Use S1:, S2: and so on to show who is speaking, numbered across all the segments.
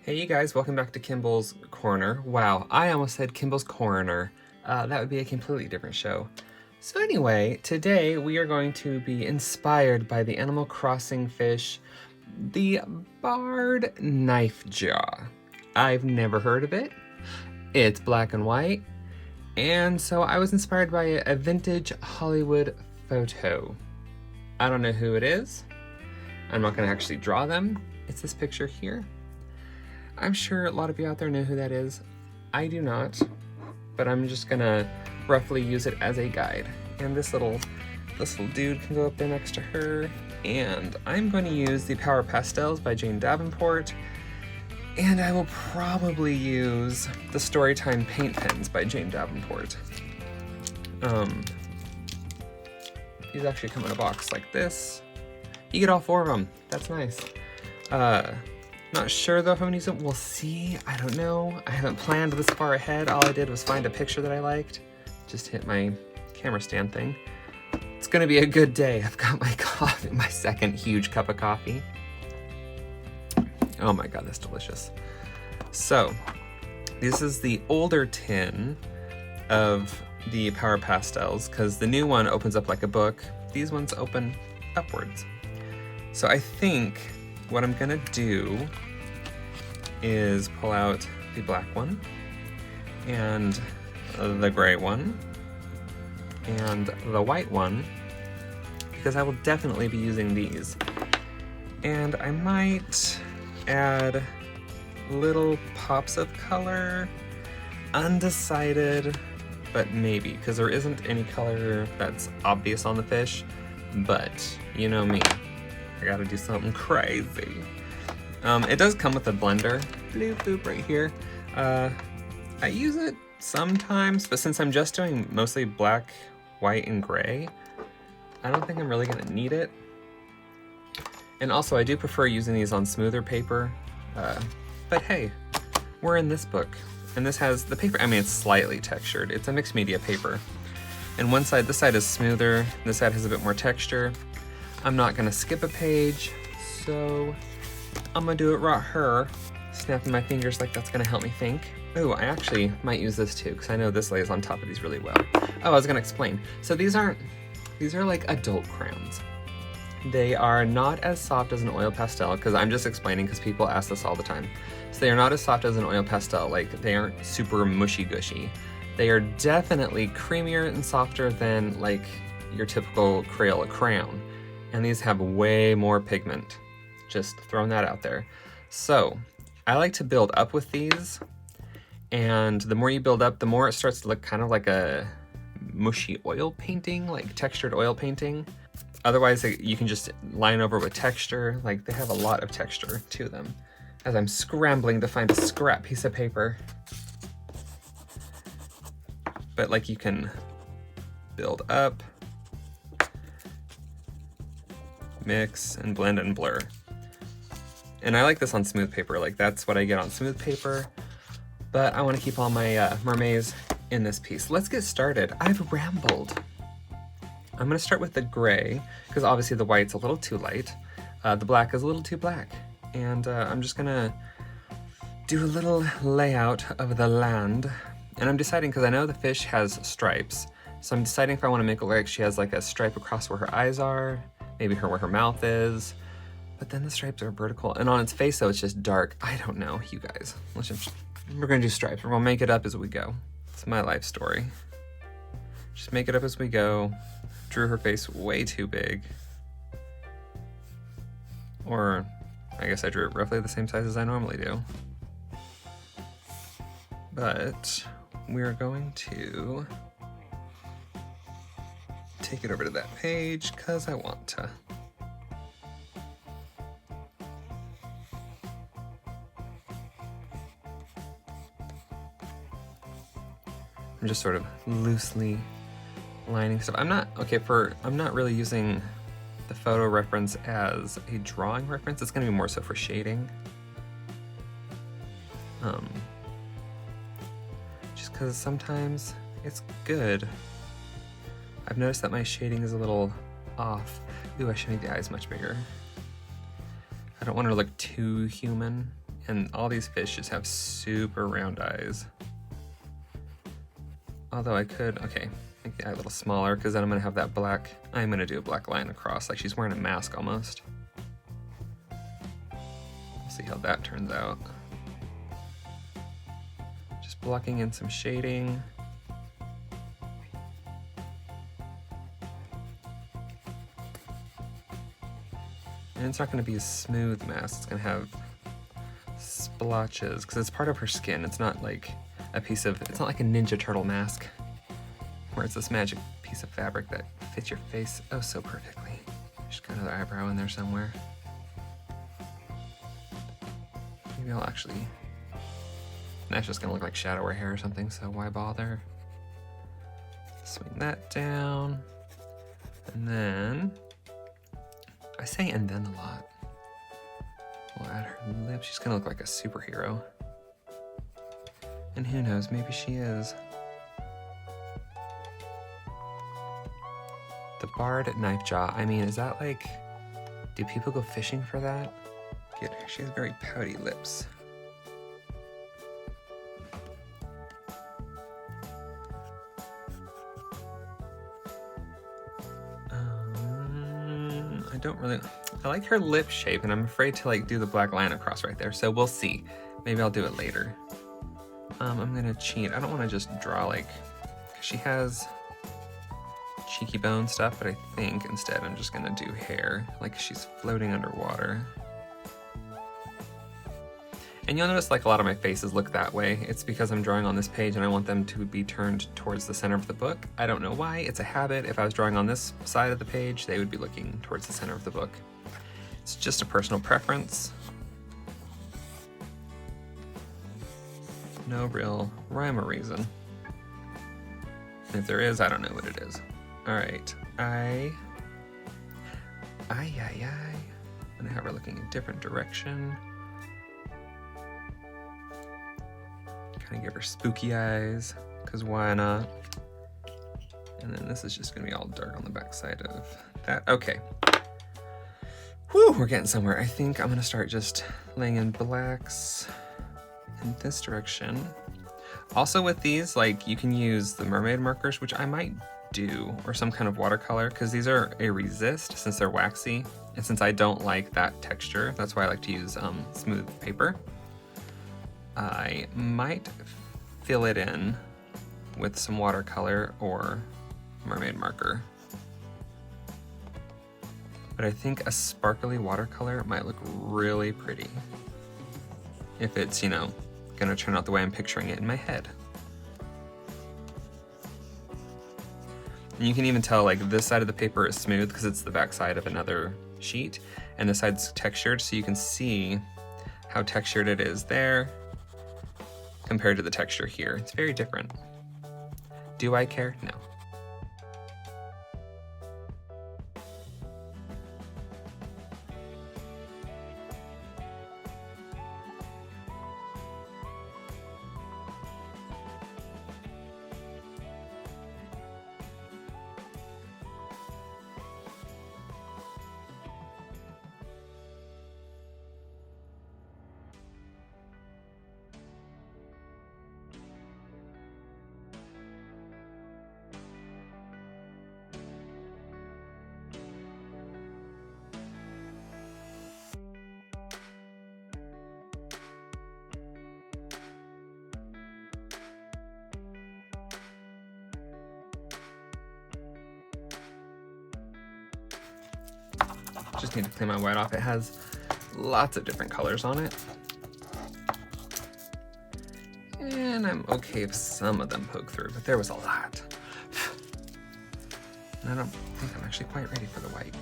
S1: Hey you guys, welcome back to Kimball's Corner. Wow, I almost said Kimball's Coroner. That would be a completely different show. So anyway, today we are going to be inspired by the Animal Crossing fish, the barred Knifejaw. I've never heard of it. It's black and white, and so I was inspired by a vintage Hollywood photo. I don't know who it is. I'm not going to actually draw them. It's this picture here. I'm sure a lot of you out there know who that is. I do not, but I'm just gonna roughly use it as a guide. And this little dude can go up there next to her. And I'm going to use the Power Pastels by Jane Davenport. And I will probably use the Storytime paint pens by Jane Davenport. These actually come in a box like this. You get all four of them. That's nice. Not sure though if I'm gonna use it. We'll see. I don't know. I haven't planned this far ahead. All I did was find a picture that I liked. Just hit my camera stand thing. It's gonna be a good day. I've got my coffee, my second huge cup of coffee. Oh my god, that's delicious. So, this is the older tin of the Power Pastels, because the new one opens up like a book. These ones open upwards. So I think what I'm gonna do is pull out the black one and the gray one and the white one, because I will definitely be using these. And I might add little pops of color, undecided, but maybe, because there isn't any color that's obvious on the fish, but you know me. I gotta do something crazy. It does come with a blender, bloop bloop right here. I use it sometimes, but since I'm just doing mostly black, white, and gray, I don't think I'm really gonna need it. And also, I do prefer using these on smoother paper, but hey, we're in this book, and this has the paper. I mean, it's slightly textured. It's a mixed media paper, and this side is smoother. This side has a bit more texture. I'm not gonna skip a page, so I'm gonna do it right here, snapping my fingers like that's gonna help me think. Oh, I actually might use this too, because I know this lays on top of these really well. Oh, I was gonna explain. So these are like adult crayons. They are not as soft as an oil pastel, because I'm just explaining because people ask this all the time. So they are not as soft as an oil pastel, like they aren't super mushy gushy. They are definitely creamier and softer than like your typical Crayola crayon. And these have way more pigment. Just throwing that out there. So I like to build up with these, and the more you build up, the more it starts to look kind of like a mushy oil painting, like textured oil painting. Otherwise, you can just line over with texture. Like, they have a lot of texture to them. As I'm scrambling to find a scrap piece of paper. But like, you can build up, mix, and blend and blur. And I like this on smooth paper, like that's what I get on smooth paper, but I want to keep all my MerMays in this piece. Let's get started. I've rambled. I'm gonna start with the gray, because obviously the white's a little too light. The black is a little too black. And I'm just gonna do a little layout of the land. And I'm deciding, because I know the fish has stripes, so I'm deciding if I want to make it look like she has like a stripe across where her eyes are, maybe where her mouth is, but then the stripes are vertical, and on its face though it's just dark. I don't know, you guys. We're gonna do stripes. We're gonna make it up as we go. It's my life story. Just make it up as we go. Drew her face way too big. Or I guess I drew it roughly the same size as I normally do. But we're going to take it over to that page because I want to. I'm just sort of loosely lining stuff. I'm not really using the photo reference as a drawing reference. It's gonna be more so for shading. Just because sometimes it's good. I've noticed that my shading is a little off. Ooh, I should make the eyes much bigger. I don't want her to look too human And all these fish just have super round eyes. Although I could, okay, make the eye a little smaller because then I'm gonna have that black, I'm gonna do a black line across, like she's wearing a mask almost. We'll see how that turns out. Just blocking in some shading. And it's not gonna be a smooth mask, it's gonna have splotches because it's part of her skin. It's not like a piece of, it's not like a Ninja Turtle mask where it's this magic piece of fabric that fits your face oh so perfectly. Just got another eyebrow in there somewhere. Maybe I'll actually, that's just gonna look like shadow or hair or something, so why bother? Swing that down. And then, I say and then a lot. We'll add her lips. She's gonna look like a superhero. And who knows, maybe she is. The barred Knifejaw. I mean, is that like, do people go fishing for that? Get her, she has very pouty lips. I don't really, I like her lip shape and I'm afraid to like do the black line across right there. So we'll see. Maybe I'll do it later. I'm gonna cheat. I don't wanna just draw like, she has cheeky bone stuff, but I think instead I'm just gonna do hair, like she's floating underwater. And you'll notice like a lot of my faces look that way. It's because I'm drawing on this page and I want them to be turned towards the center of the book. I don't know why, it's a habit. If I was drawing on this side of the page, they would be looking towards the center of the book. It's just a personal preference. No real rhyme or reason. If there is, I don't know what it is. All right, I'm gonna have her looking a different direction. Kind of give her spooky eyes, because why not? And then this is just gonna be all dark on the back side of that. Okay. Whew, we're getting somewhere. I think I'm gonna start just laying in blacks in this direction. Also with these, like you can use the mermaid markers, which I might do, or some kind of watercolor, because these are a resist since they're waxy. And since I don't like that texture, that's why I like to use smooth paper. I might fill it in with some watercolor or mermaid marker. But I think a sparkly watercolor might look really pretty if it's, you know, gonna turn out the way I'm picturing it in my head. And you can even tell like this side of the paper is smooth because it's the back side of another sheet, and this side's textured, so you can see how textured it is there compared to the texture here. It's very different. Do I care? No. Just need to clean my white off. It has lots of different colors on it. And I'm okay if some of them poke through, but there was a lot. And I don't think I'm actually quite ready for the white.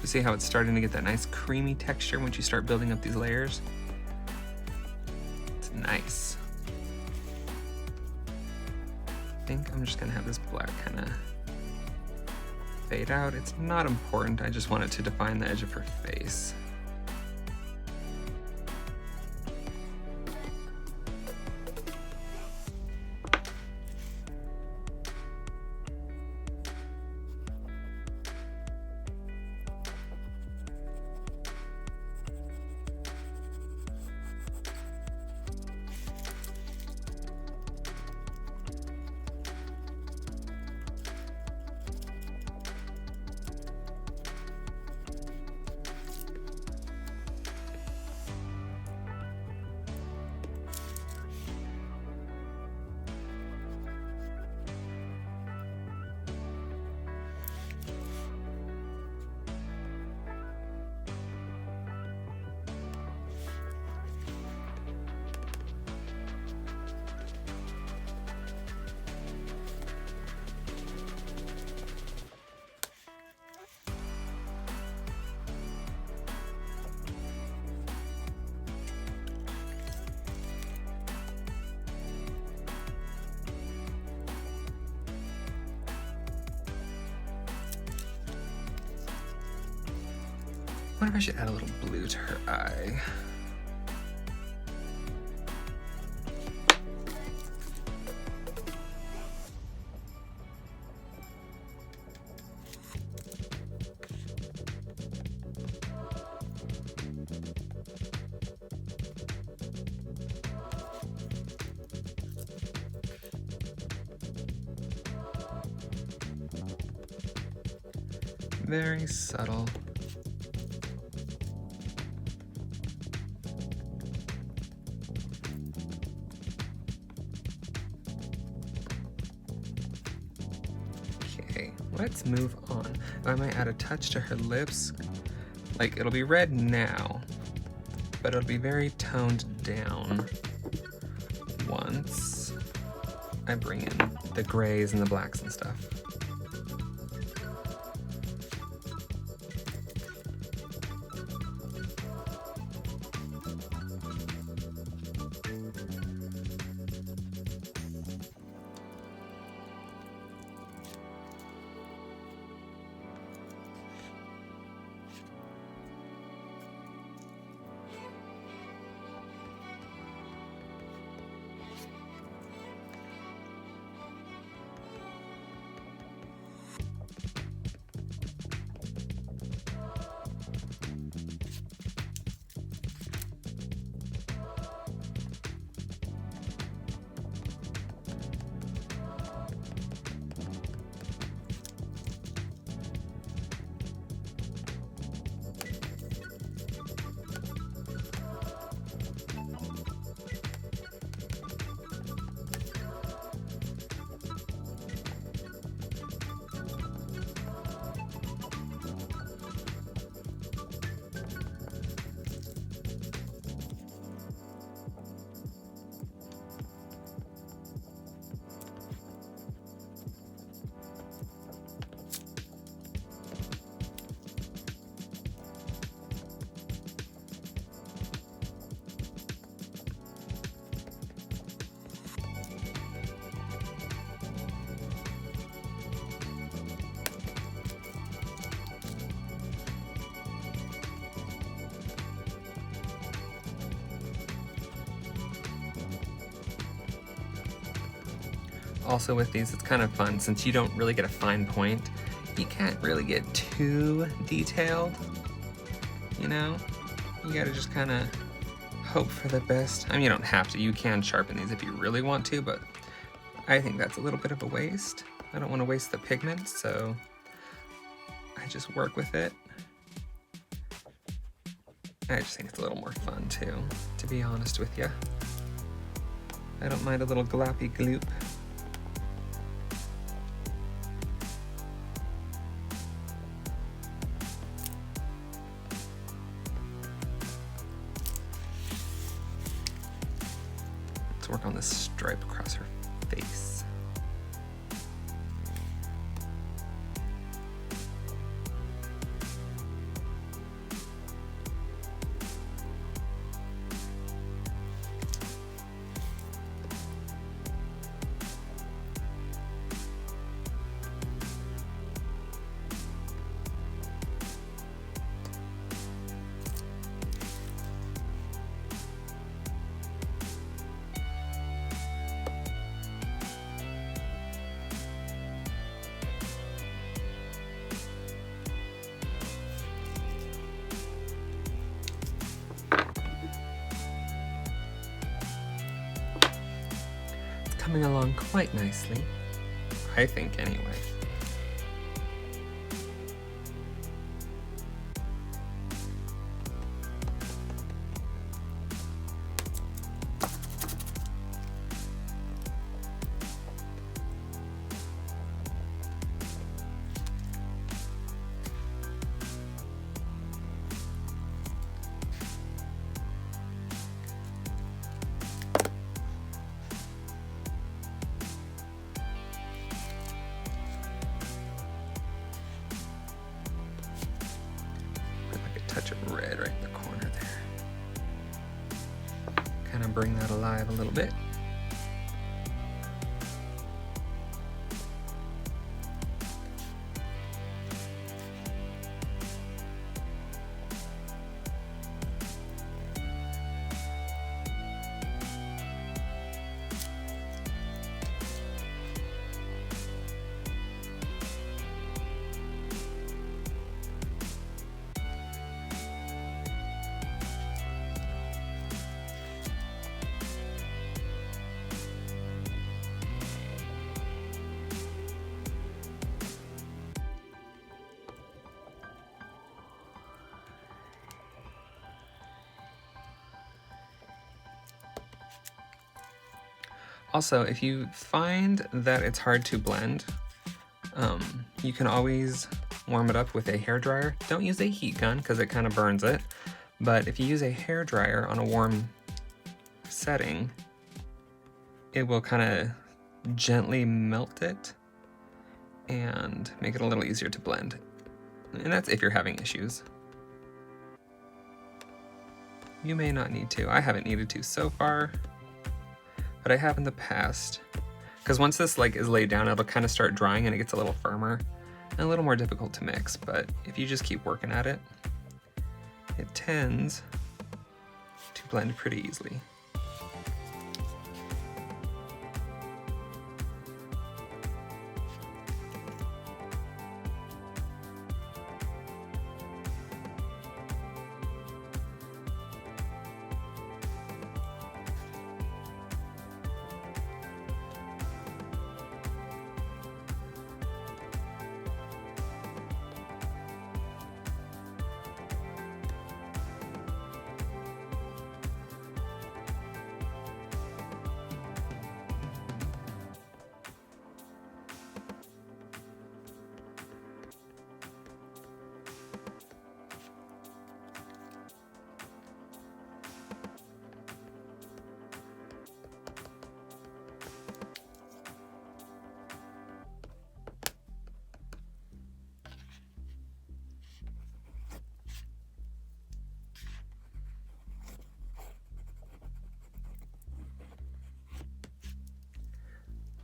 S1: See how it's starting to get that nice creamy texture once you start building up these layers? It's nice. think I'm just gonna have this black kind of fade out. It's not important, I just want it to define the edge of her face. I wonder if I should add a little blue to her eye. Very subtle. Let's move on. I might add a touch to her lips. Like, it'll be red now, but it'll be very toned down once I bring in the grays and the blacks and stuff. Also with these, it's kind of fun since you don't really get a fine point. You can't really get too detailed, you know? You gotta just kind of hope for the best. I mean, you don't have to. You can sharpen these if you really want to, but I think that's a little bit of a waste. I don't want to waste the pigment, so I just work with it. I just think it's a little more fun too, to be honest with you. I don't mind a little gloppy gloop. Let's work on this stripe across her face. coming along quite nicely, I think anyway. Touch of red right in the corner there. Kind of bring that alive a little bit. Also, if you find that it's hard to blend, you can always warm it up with a hairdryer. Don't use a heat gun because it kind of burns it, but if you use a hairdryer on a warm setting, it will kind of gently melt it and make it a little easier to blend. And that's if you're having issues. You may not need to. I haven't needed to so far, but I have in the past. Because once this is laid down, it'll kind of start drying and it gets a little firmer and a little more difficult to mix. But if you just keep working at it, it tends to blend pretty easily.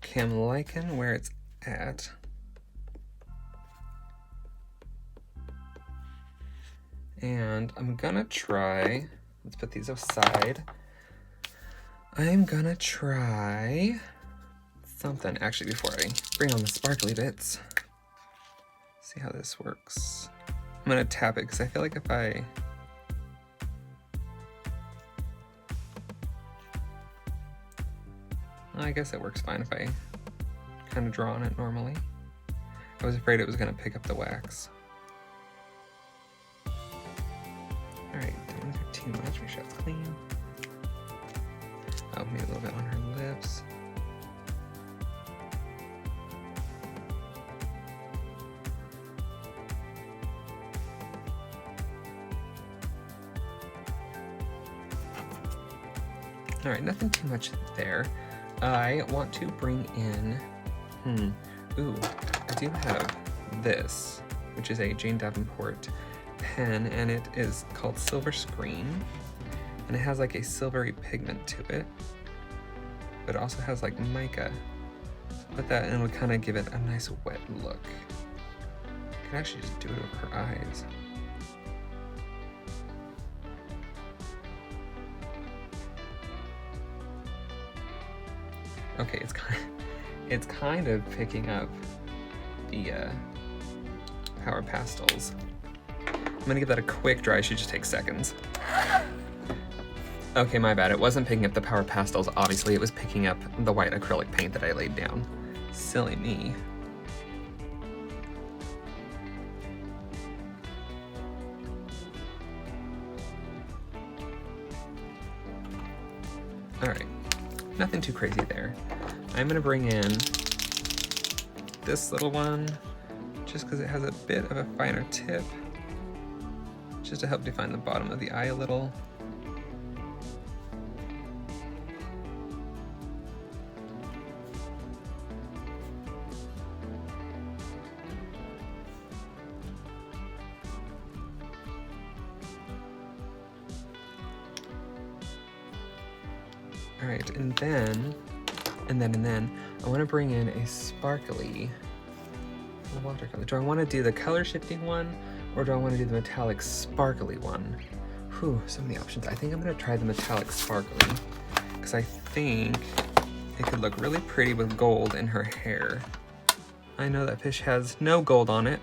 S1: Okay, I'm liking where it's at. And I'm gonna try, let's put these aside. I'm gonna try something, actually, before I bring on the sparkly bits. See how this works. I'm gonna tap it, because I feel like if I guess it works fine if I kind of draw on it normally. I was afraid it was gonna pick up the wax. Alright, don't make it too much, make sure it's clean. Oh, maybe a little bit on her lips. Alright, nothing too much there. I want to bring in, ooh, I do have this, which is a Jane Davenport pen, and it is called Silver Screen, and it has like a silvery pigment to it, but it also has like mica. Put that and it'll kind of give it a nice wet look. I could actually just do it over her eyes. Okay, it's kind of picking up the Power Pastels. I'm gonna give that a quick dry. It should just take seconds. Okay, my bad. It wasn't picking up the Power Pastels, obviously. It was picking up the white acrylic paint that I laid down. Silly me. Alright, nothing too crazy there. I'm gonna bring in this little one, just because it has a bit of a finer tip, just to help define the bottom of the eye a little. All right, and then, I want to bring in a sparkly watercolor. Do I want to do the color shifting one, or do I want to do the metallic sparkly one? Whew, so many options. I think I'm going to try the metallic sparkly, because I think it could look really pretty with gold in her hair. I know that fish has no gold on it,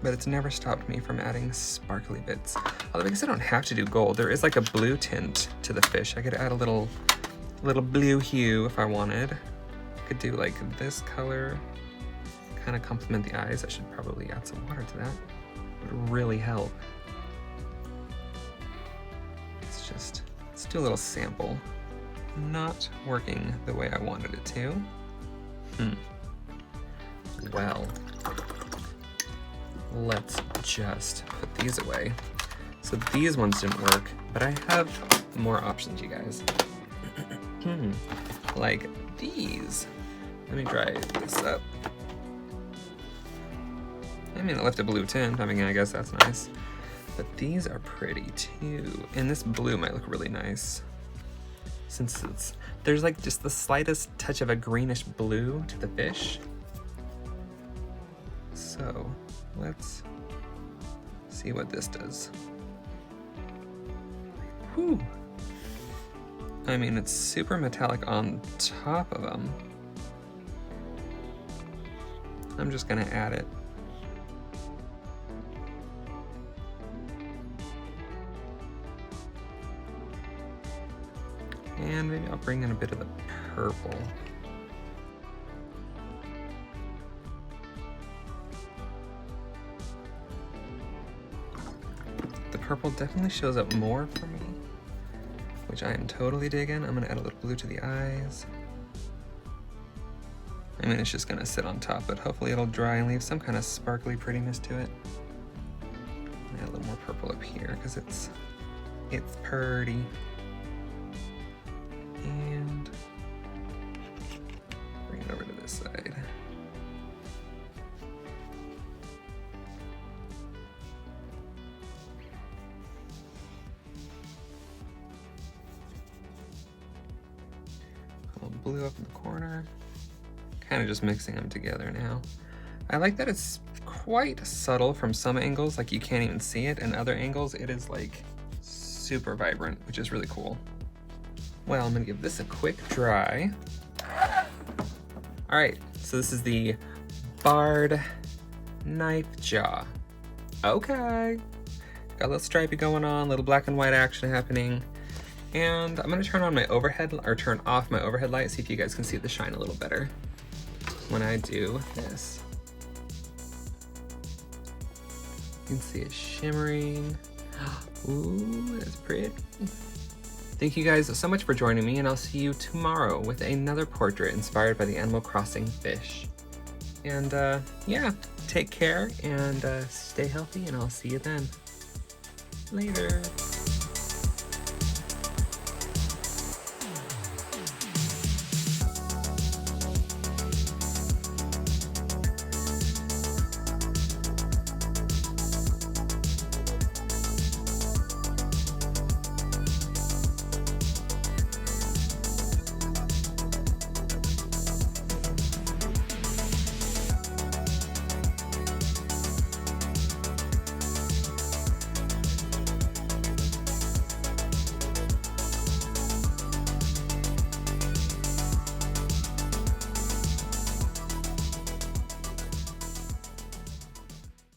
S1: but it's never stopped me from adding sparkly bits. Although I guess I don't have to do gold. There is like a blue tint to the fish. I could add a little blue hue if I wanted. I could do like this color, kind of complement the eyes. I should probably add some water to that. It would really help. Let's do a little sample. Not working the way I wanted it to. Well, let's just put these away. So these ones didn't work, but I have more options, you guys. Like these. Let me dry this up. I mean, it left a blue tint. I mean, I guess that's nice. But these are pretty too. And this blue might look really nice, since there's like just the slightest touch of a greenish blue to the fish. So let's see what this does. Whew. I mean, it's super metallic on top of them. I'm just gonna add it. And maybe I'll bring in a bit of the purple. The purple definitely shows up more for me, which I am totally digging. I'm gonna add a little blue to the eyes. I mean, it's just gonna sit on top, but hopefully it'll dry and leave some kind of sparkly prettiness to it. Add a little more purple up here, because it's pretty. And bring it over to this side. A little blue up in the corner. Kind of just mixing them together now. I like that it's quite subtle from some angles, like you can't even see it, and other angles it is like super vibrant, which is really cool. Well, I'm gonna give this a quick dry. All right, so this is the barred Knifejaw. Okay, got a little stripey going on, little black and white action happening. And I'm gonna turn on my overhead, or turn off my overhead light, see if you guys can see the shine a little better when I do this. You can see it shimmering. Ooh, that's pretty. Thank you guys so much for joining me, and I'll see you tomorrow with another portrait inspired by the Animal Crossing fish. And yeah, take care and stay healthy, and I'll see you then. Later.